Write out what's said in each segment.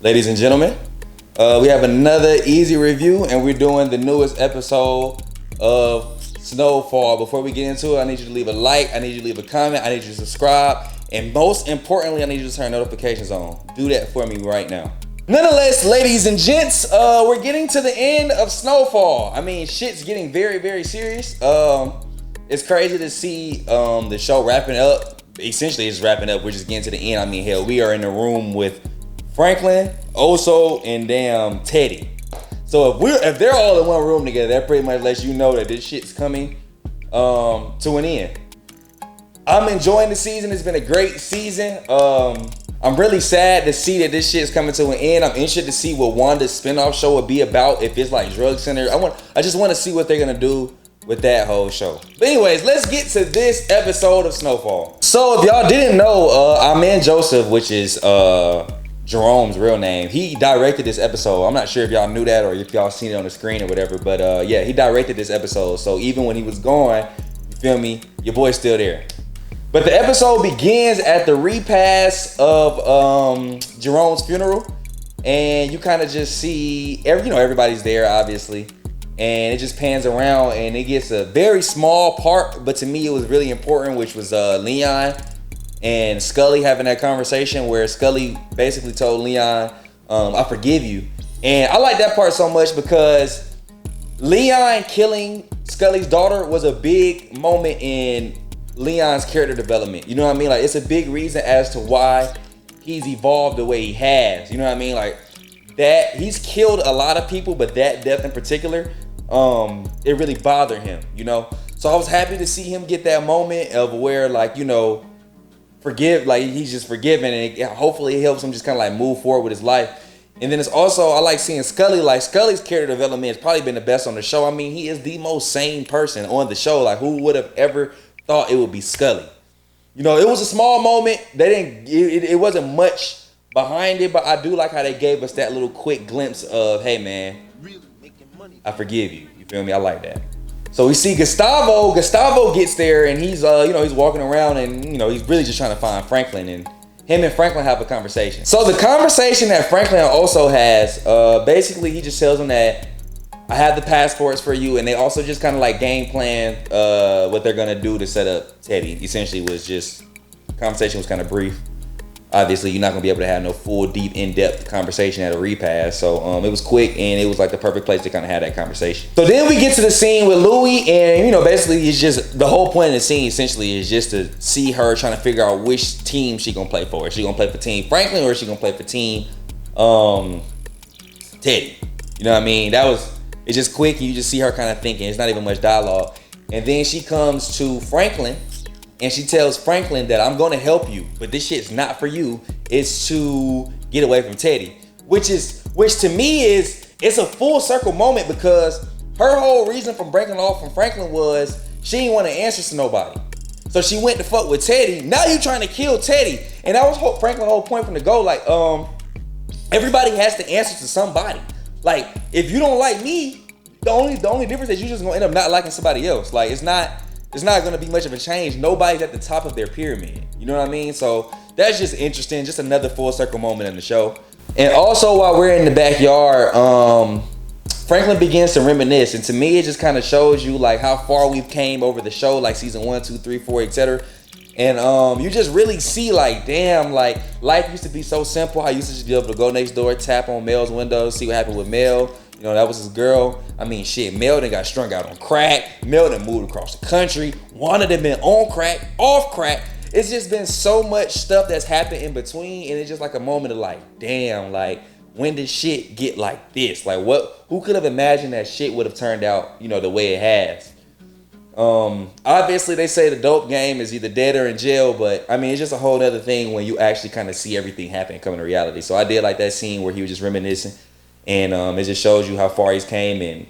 Ladies and gentlemen, we have another EaZy review, and we're doing the newest episode of Snowfall. Before we get into it, I need you to leave a like, I need you to leave a comment, I need you to subscribe, and most importantly, I need you to turn notifications on. Do that for me right now. Nonetheless, ladies and gents, we're getting to the end of Snowfall. I mean, shit's getting very, very serious. It's crazy to see the show wrapping up. Essentially, it's wrapping up. We're just getting to the end. I mean, hell, we are in the room with Franklin, Oso, and damn Teddy. So if they're all in one room together, that pretty much lets you know that this shit's coming to an end. I'm enjoying the season. It's been a great season. I'm really sad to see that this shit is coming to an end. I'm interested to see what Wanda's spinoff show would be about. If it's like Drug Center, I just want to see what they're gonna do with that whole show. But anyways, let's get to this episode of Snowfall. So if y'all didn't know, Amen Joseph, which is Jerome's real name, he directed this episode. I'm not sure if y'all knew that or if y'all seen it on the screen or whatever, but yeah, he directed this episode. So even when he was gone, you feel me, your boy's still there. But the episode begins at the repast of Jerome's funeral, and you kind of just see everybody's there, obviously, and it just pans around and it gets a very small part, but to me it was really important, which was Leon and Scully having that conversation where Scully basically told Leon, I forgive you. And I like that part so much because Leon killing Scully's daughter was a big moment in Leon's character development. You know what I mean? Like, it's a big reason as to why he's evolved the way he has. You know what I mean? Like, that he's killed a lot of people, but that death in particular, it really bothered him, you know? So I was happy to see him get that moment of where, like, forgive, like he's just forgiven, and hopefully it helps him just kind of like move forward with his life. And then it's also, I like seeing Scully. Like, Scully's character development has probably been the best on the show. I mean, he is the most sane person on the show. Like, who would have ever thought it would be Scully? It was a small moment. It wasn't much behind it, but I do like how they gave us that little quick glimpse of, hey man, I forgive you. You feel me? I like that. So we see Gustavo. Gustavo gets there and he's he's walking around and he's really just trying to find Franklin, and him and Franklin have a conversation. So the conversation that Franklin also has, basically he just tells him that I have the passports for you, and they also just kind of like game plan what they're gonna do to set up Teddy. Essentially was just, conversation was kind of brief. Obviously, you're not gonna be able to have no full, deep, in-depth conversation at a repast. So it was quick, and it was like the perfect place to kind of have that conversation. So then we get to the scene with Louie, and basically it's just the whole point of the scene essentially is just to see her trying to figure out which team she gonna play for. Is she gonna play for Team Franklin or is she gonna play for Team Teddy? You know what I mean? It's just quick, and you just see her kind of thinking. It's not even much dialogue. And then she comes to Franklin, and she tells Franklin that I'm gonna help you, but this shit's not for you. It's to get away from Teddy. Which to me it's a full circle moment, because her whole reason for breaking off from Franklin was she didn't want to answer to nobody. So she went to fuck with Teddy. Now you trying to kill Teddy. And that was Franklin's whole point from the go. Like, everybody has to answer to somebody. Like, if you don't like me, the only difference is you just gonna end up not liking somebody else. Like, it's not gonna be much of a change. Nobody's at the top of their pyramid. You know what I mean? So that's just interesting. Just another full circle moment in the show. And also, while we're in the backyard, Franklin begins to reminisce, and to me, it just kind of shows you like how far we've came over the show, like season 1, 2, 3, 4, etc. And you just really see like, damn, like life used to be so simple. I used to just be able to go next door, tap on Mel's window, see what happened with Mel. That was his girl. I mean, shit, Mel done got strung out on crack. Mel done moved across the country. One of them been on crack, off crack. It's just been so much stuff that's happened in between, and it's just like a moment of like, damn, like, when did shit get like this? Like, who could have imagined that shit would have turned out, the way it has? Obviously they say the dope game is either dead or in jail, but I mean, it's just a whole other thing when you actually kind of see everything happen come to reality. So I did like that scene where he was just reminiscing. And it just shows you how far he's came, and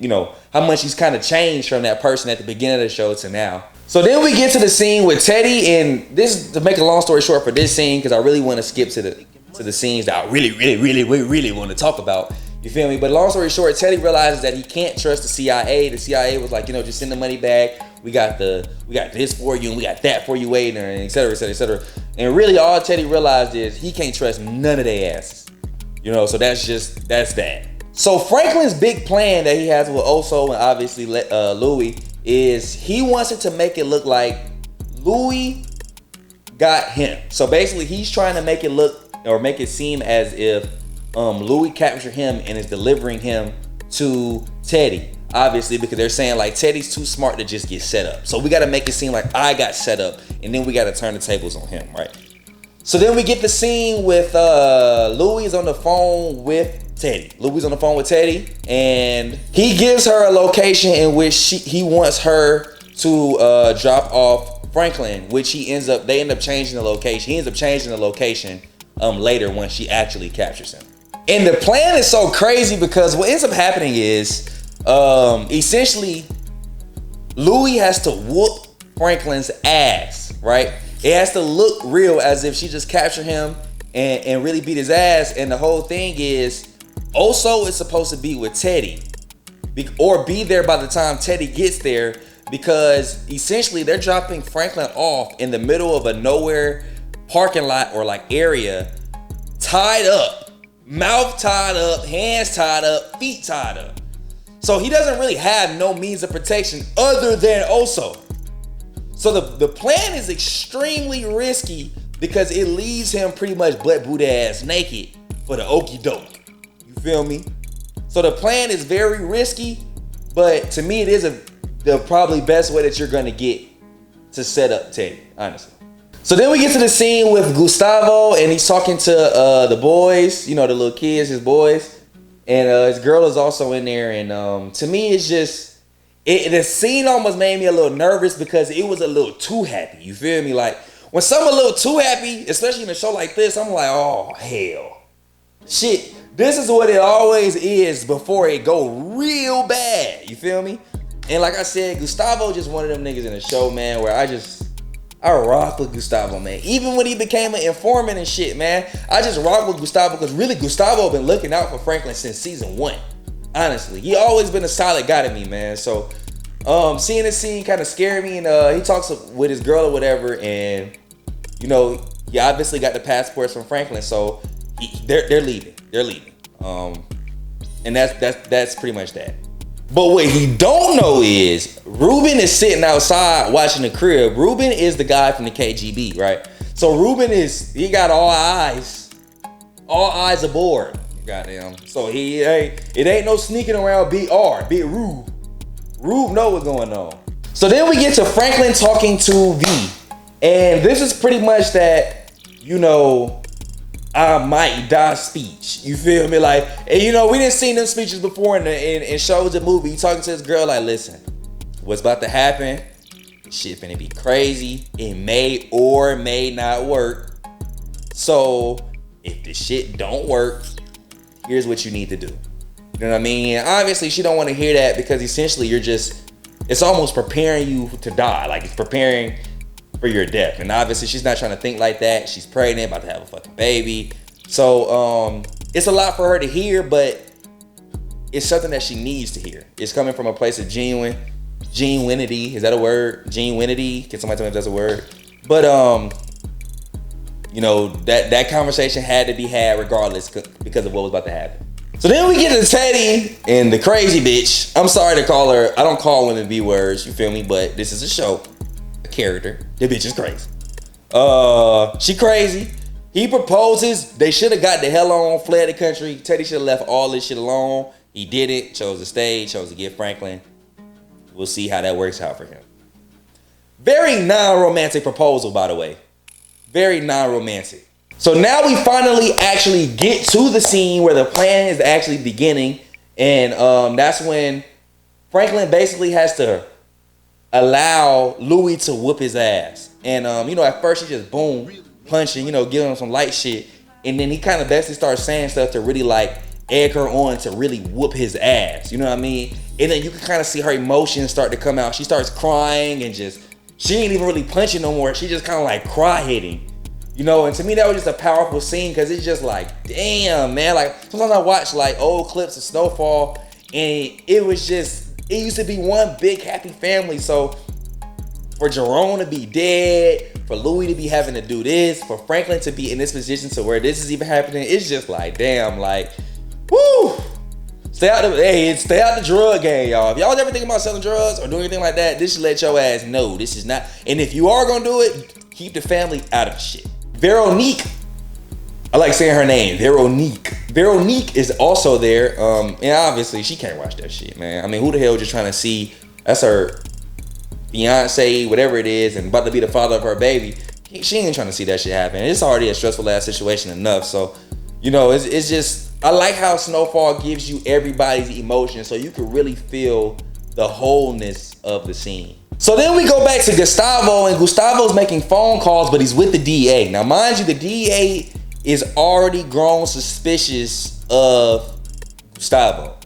how much he's kind of changed from that person at the beginning of the show to now. So then we get to the scene with Teddy, and this, to make a long story short for this scene, because I really want to skip to the scenes that I really want to talk about. You feel me? But long story short, Teddy realizes that he can't trust the CIA. The CIA was like, just send the money back. We got this for you, and we got that for you waiting, and et cetera, et cetera, et cetera. And really all Teddy realized is he can't trust none of their asses. So that's that. So Franklin's big plan that he has with Oso and obviously Louis is he wants it to make it look like Louis got him. So basically he's trying to make it look or make it seem as if Louis captured him and is delivering him to Teddy. Obviously, because they're saying like Teddy's too smart to just get set up. So we got to make it seem like I got set up, and then we got to turn the tables on him, right? So then we get the scene with Louis on the phone with Teddy. Louis on the phone with Teddy, and he gives her a location in which he wants her to drop off Franklin, which they end up changing the location. He ends up changing the location later when she actually captures him. And the plan is so crazy because what ends up happening is essentially Louis has to whoop Franklin's ass, right? It has to look real as if she just captured him and really beat his ass. And the whole thing is Oso is supposed to be with Teddy or be there by the time Teddy gets there, because essentially they're dropping Franklin off in the middle of a nowhere parking lot or like area, tied up, mouth tied up, hands tied up, feet tied up. So he doesn't really have no means of protection other than Oso. So the plan is extremely risky because it leaves him pretty much butt booty ass naked for the okie doke. You feel me? So the plan is very risky, but to me it is the probably best way that you're gonna get to set up Teddy, honestly. So then we get to the scene with Gustavo, and he's talking to the boys, the little kids, his boys. And his girl is also in there, and to me, it's just the scene almost made me a little nervous because it was a little too happy. You feel me? Like when something a little too happy, especially in a show like this, I'm like, oh hell, shit. This is what it always is before it go real bad. You feel me? And like I said, Gustavo just one of them niggas in the show, man, where I rock with Gustavo, man. Even when he became an informant and shit, man, I just rock with Gustavo because really Gustavo been looking out for Franklin since season 1. Honestly, he always been a solid guy to me, man. So seeing this scene kind of scared me, and he talks with his girl or whatever, and he obviously got the passports from Franklin, so they're leaving. And that's pretty much that. But what he don't know is Ruben is sitting outside watching the crib. Ruben is the guy from the KGB, right? So Ruben he got all eyes aboard. Goddamn. So it ain't no sneaking around BR, Big Rube. Rube know what's going on. So then we get to Franklin talking to V. And this is pretty much that, I might die speech. You feel me? Like, and we didn't see them speeches before in shows and movies. He talking to his girl like, listen, what's about to happen, shit finna be crazy. It may or may not work. So if the shit don't work, here's what you need to do. You know what I mean? And obviously she don't want to hear that because essentially it's almost preparing you to die. Like it's preparing for your death. And obviously she's not trying to think like that. She's pregnant, about to have a fucking baby. So it's a lot for her to hear, but it's something that she needs to hear. It's coming from a place of genuinity. Is that a word? Genuinity? Can somebody tell me if that's a word? But that conversation had to be had regardless because of what was about to happen. So then we get to Teddy and the crazy bitch. I'm sorry to call her. I don't call women B words, you feel me? But this is a show. Character. The bitch is crazy. She crazy. He proposes. They should have got the hell on, fled the country. Teddy should have left all this shit alone. He didn't. Chose to stay. Chose to get Franklin. We'll see how that works out for him. Very non-romantic proposal, by the way. Very non-romantic. So now we finally actually get to the scene where the plan is actually beginning, and that's when Franklin basically has to allow Louis to whoop his ass. And at first he just boom, punching, giving him some light shit. And then he kind of basically starts saying stuff to really like egg her on to really whoop his ass. You know what I mean? And then you can kind of see her emotions start to come out. She starts crying and she ain't even really punching no more. She just kind of like cry hitting. And to me that was just a powerful scene because it's just like, damn, man. Like sometimes I watch like old clips of Snowfall and it used to be one big happy family. So for Jerome to be dead, for Louis to be having to do this, for Franklin to be in this position to where this is even happening, it's just like, damn, like, woo. Stay out the drug game, y'all. If y'all ever thinking about selling drugs or doing anything like that, this should let your ass know this is not. And if you are gonna do it, keep the family out of the shit. Veronique, I like saying her name, Veronique. Veronique is also there. And obviously she can't watch that shit, man. I mean, who the hell just trying to see? That's her fiance, whatever it is, and about to be the father of her baby. She ain't trying to see that shit happen. It's already a stressful ass situation enough. So, you know, it's just. I like how Snowfall gives you everybody's emotions so you can really feel the wholeness of the scene. So then we go back to Gustavo, and Gustavo's making phone calls, but he's with the DA. Now, mind you, the DA is already grown suspicious of Gustavo.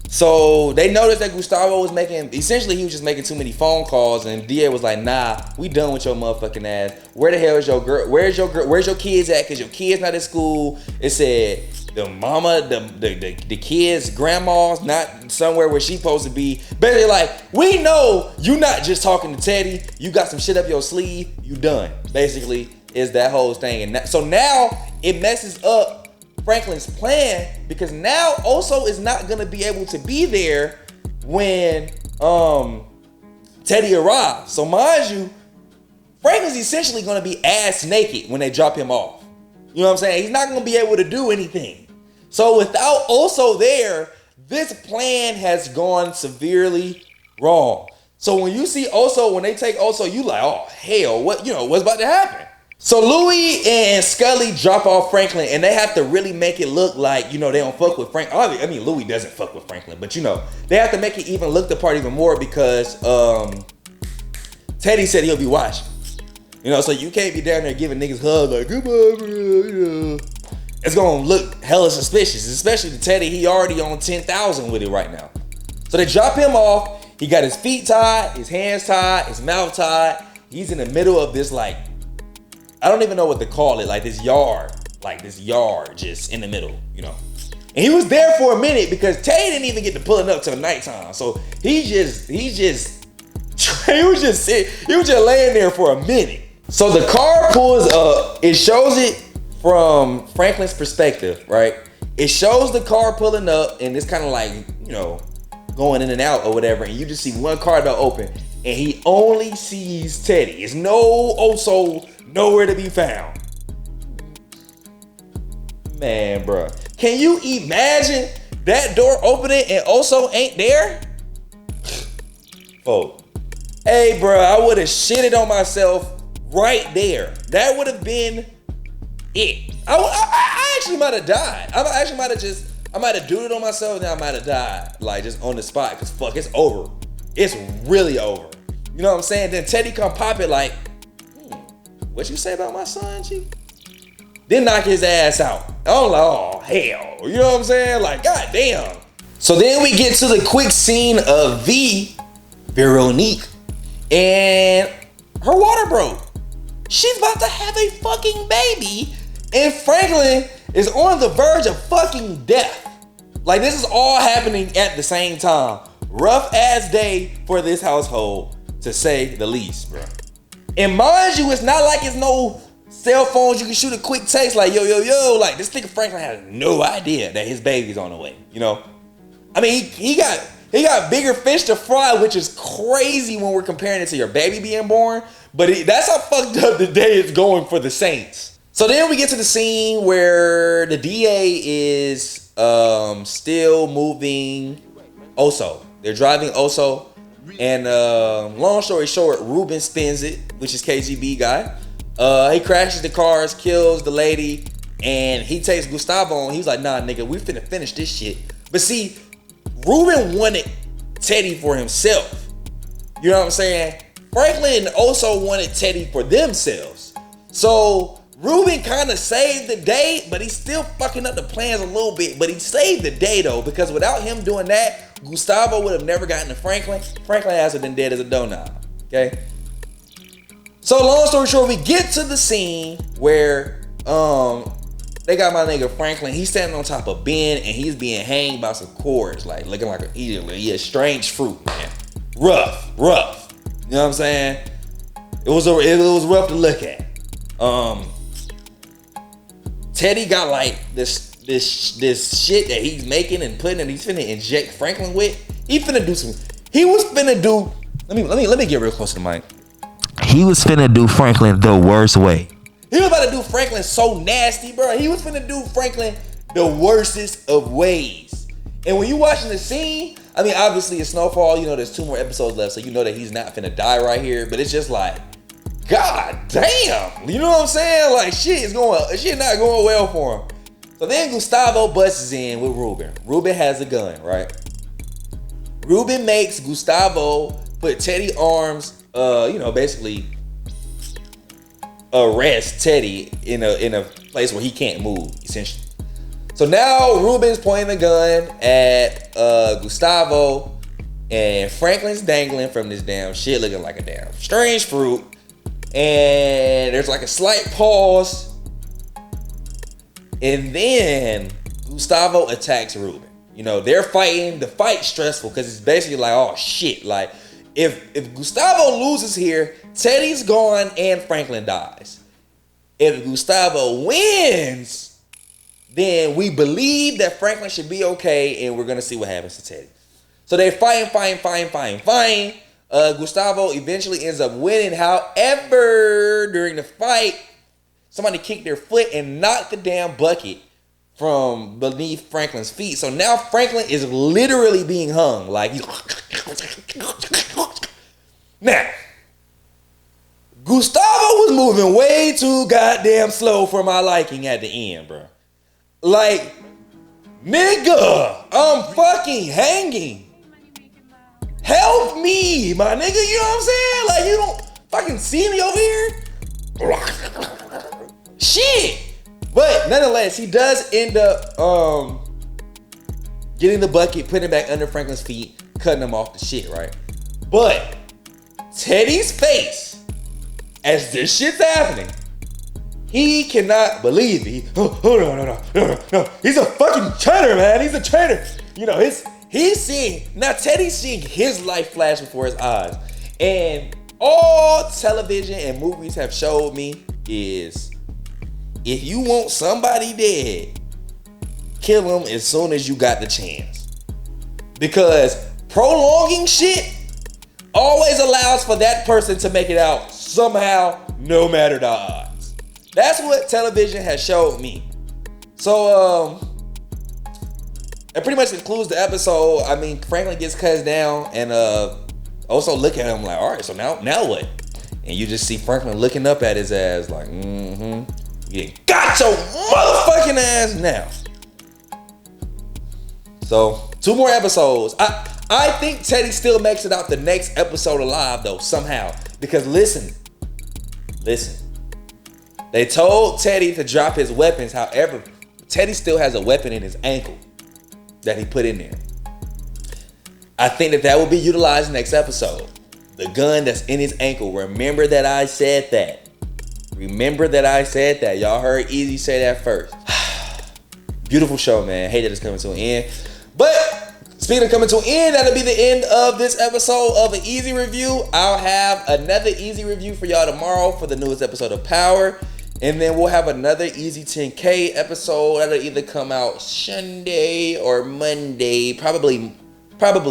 So they noticed that Gustavo was essentially he was just making too many phone calls, and DA was like, nah, we done with your motherfucking ass. Where the hell is your girl? Where's your kids at? Cause your kids not at school. It said, the mama, the kids' grandma's not somewhere where she supposed to be. Basically, like, we know you not just talking to Teddy. You got some shit up your sleeve. You done. Basically, is that whole thing. And so now it messes up Franklin's plan because now Oso is not gonna be able to be there when Teddy arrives. So mind you, Franklin's essentially gonna be ass naked when they drop him off. You know what I'm saying? He's not gonna be able to do anything. So without Oso there, this plan has gone severely wrong. So when you see Oso, when they take Oso, you like, oh hell, what's about to happen? So Louis and Scully drop off Franklin, and they have to really make it look like, they don't fuck with Frank. I mean, Louis doesn't fuck with Franklin, but they have to make it even look the part even more because Teddy said he'll be watching. So you can't be down there giving niggas hugs like, goodbye, bro, It's gonna look hella suspicious, especially to Teddy. He already on 10,000 with it right now. So they drop him off. He got his feet tied, his hands tied, his mouth tied. He's in the middle of this, like, I don't even know what to call it, like this yard just in the middle, And he was there for a minute because Teddy didn't even get to pulling up till nighttime. So he was just laying there for a minute. So the car pulls up. It shows it from Franklin's perspective, right? It shows the car pulling up, and it's kind of like, going in and out or whatever. And you just see one car door open, and he only sees Teddy. It's no Oso nowhere to be found. Man, bro, can you imagine that door opening and Oso ain't there? Oh, hey, bro, I would have shitted on myself right there. That would have been it. I actually might have died. I might have duded on myself, and then I might have died, like just on the spot, because fuck, it's over. It's really over. You know what I'm saying? Then Teddy come pop it like, what you say about my son, G? Then knock his ass out. I'm like, oh, hell. You know what I'm saying? Like, goddamn. So then we get to the quick scene of Veronique, and her water broke. She's about to have a fucking baby, and Franklin is on the verge of fucking death. Like, this is all happening at the same time. Rough ass day for this household, to say the least, bro. And mind you, it's not like it's no cell phones you can shoot a quick text like, yo. Like, this nigga Franklin has no idea that his baby's on the way, I mean, he got bigger fish to fry, which is crazy when we're comparing it to your baby being born. But that's how fucked up the day is going for the Saints. So then we get to the scene where the DA is still moving Oso. They're driving Oso. And long story short, Ruben spins it, which is KGB guy. He crashes the cars, kills the lady, and he takes Gustavo on. He's like, nah, nigga, we finna finish this shit. But see, Ruben wanted Teddy for himself. You know what I'm saying? Franklin also wanted Teddy for themselves. So Ruben kind of saved the day, but he's still fucking up the plans a little bit. But he saved the day though, because without him doing that, Gustavo would have never gotten to Franklin. Franklin ass would have been dead as a doorknob. Okay? So long story short, we get to the scene where they got my nigga Franklin. He's standing on top of Ben, and he's being hanged by some cords, like looking like a strange fruit, man. Rough. You know what I'm saying? It was rough to look at. Teddy got like this shit that he's making and putting, and he's finna inject Franklin with. He was finna do. Let me get real close to the mic. He was finna do Franklin the worst way. He was about to do Franklin so nasty, bro. He was finna do Franklin the worstest of ways. And when you watching the scene, I mean, obviously it's Snowfall. You know, there's 2 more episodes left, so you know that he's not finna die right here. But it's just like, God damn, you know what I'm saying? Like shit not going well for him. So then Gustavo busts in with Ruben. Ruben has a gun, right? Ruben makes Gustavo put Teddy arms, basically arrest Teddy in a place where he can't move, essentially. So now Ruben's pointing the gun at Gustavo, and Franklin's dangling from this damn shit, looking like a damn strange fruit. And there's like a slight pause, and then Gustavo attacks Ruben. You know, they're fighting. The fight's stressful because it's basically like, oh shit, like if Gustavo loses here, Teddy's gone and Franklin dies. If Gustavo wins, then we believe that Franklin should be okay, and we're gonna see what happens to Teddy. So they fighting. Gustavo eventually ends up winning. However, during the fight, somebody kicked their foot and knocked the damn bucket from beneath Franklin's feet. So now Franklin is literally being hung. Like he's now. Gustavo was moving way too goddamn slow for my liking at the end, bro. Like, nigga, I'm fucking hanging. Help me, my nigga, you know what I'm saying? Like, you don't fucking see me over here? Shit. But nonetheless, he does end up getting the bucket, putting it back under Franklin's feet, cutting him off the shit, right? But Teddy's face, as this shit's happening, he cannot believe it. No. He's a fucking traitor, man. He's a traitor. You know, Teddy's seeing his life flash before his eyes. And all television and movies have showed me is, if you want somebody dead, kill him as soon as you got the chance. Because prolonging shit always allows for that person to make it out somehow, no matter the odds. That's what television has showed me. So, it pretty much concludes the episode. I mean, Franklin gets cut down, and also look at him like, all right, so now what? And you just see Franklin looking up at his ass like, you got your motherfucking ass now. So 2 more episodes. I think Teddy still makes it out the next episode alive though, somehow. Because listen. They told Teddy to drop his weapons. However, Teddy still has a weapon in his ankle that he put in there. I think that will be utilized next episode. The gun that's in his ankle. Remember that I said that. Y'all heard EaZy say that first. Beautiful show, man. Hate that it's coming to an end. But speaking of coming to an end, that'll be the end of this episode of an EaZy review. I'll have another EaZy review for y'all tomorrow for the newest episode of Power. And then we'll have another EaZy 10K episode. That'll either come out Sunday or Monday. Probably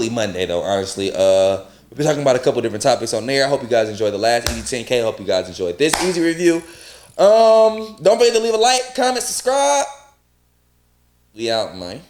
Monday though, honestly. We'll be talking about a couple different topics on there. I hope you guys enjoyed the last EaZy 10K. I hope you guys enjoyed this EaZy review. Don't forget to leave a like, comment, subscribe. We out, man.